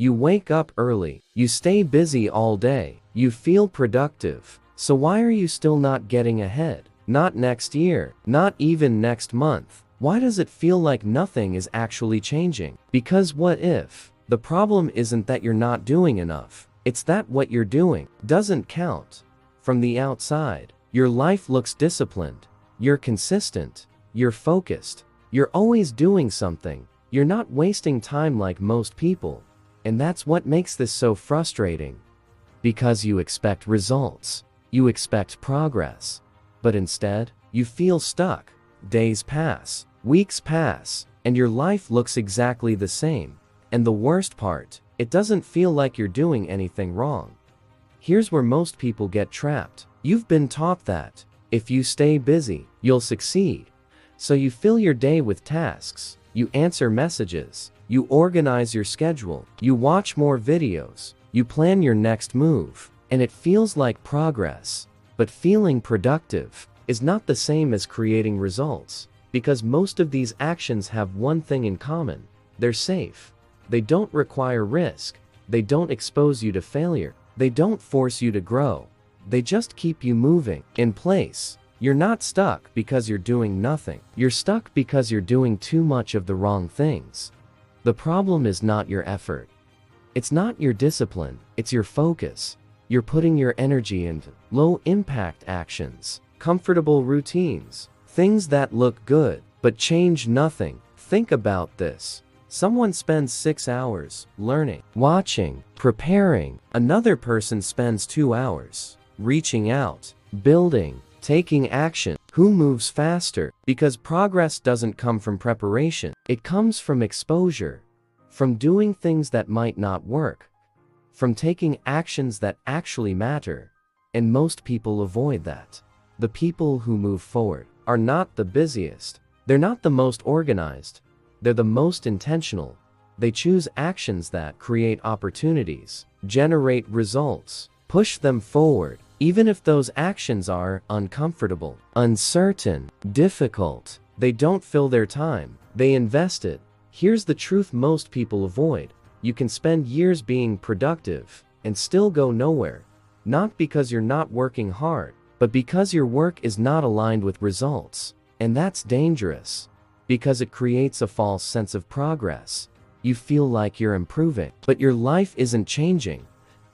You wake up early. You stay busy all day. You feel productive. So why are you still not getting ahead? Not next year. Not even next month. Why does it feel like nothing is actually changing? Because what if? The problem isn't that you're not doing enough. It's that what you're doing doesn't count. From the outside, your life looks disciplined. You're consistent. You're focused. You're always doing something. You're not wasting time like most people. And that's what makes this so frustrating. Because you expect results. You expect progress. But instead, you feel stuck. Days pass. Weeks pass. And your life looks exactly the same. And the worst part, it doesn't feel like you're doing anything wrong. Here's where most people get trapped. You've been taught that if you stay busy, you'll succeed. So you fill your day with tasks. You answer messages. You organize your schedule. You watch more videos. You plan your next move. And it feels like progress. But feeling productive is not the same as creating results. Because most of these actions have one thing in common. They're safe. They don't require risk. They don't expose you to failure. They don't force you to grow. They just keep you moving in place. You're not stuck because you're doing nothing. You're stuck because you're doing too much of the wrong things. The problem is not your effort. It's not your discipline. It's your focus. You're putting your energy into low-impact actions, comfortable routines, things that look good, but change nothing. Think about this. Someone spends 6 hours learning, watching, preparing. Another person spends 2 hours reaching out, building, taking action. Who moves faster? Because progress doesn't come from preparation. It comes from exposure, from doing things that might not work, from taking actions that actually matter. And most people avoid that. The people who move forward are not the busiest. They're not the most organized. They're the most intentional. They choose actions that create opportunities, generate results, push them forward, even if those actions are uncomfortable, uncertain, difficult. They don't fill their time. They invest it. Here's the truth most people avoid. You can spend years being productive and still go nowhere. Not because you're not working hard, but because your work is not aligned with results. And that's dangerous. Because it creates a false sense of progress. You feel like you're improving, but your life isn't changing.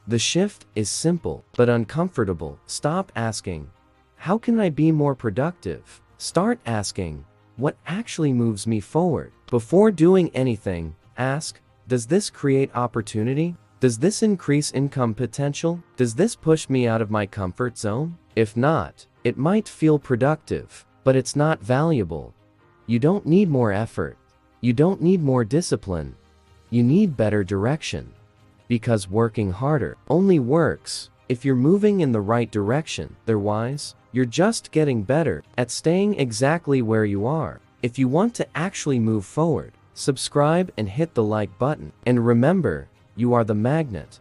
The shift is simple, but uncomfortable. Stop asking, how can I be more productive? Start asking, what actually moves me forward? Before doing anything, ask, does this create opportunity? Does this increase income potential? Does this push me out of my comfort zone? If not, it might feel productive, but it's not valuable. You don't need more effort. You don't need more discipline. You need better direction. Because working harder only works if you're moving in the right direction. Otherwise, you're just getting better at staying exactly where you are. If you want to actually move forward, subscribe and hit the like button. And remember, you are the magnet.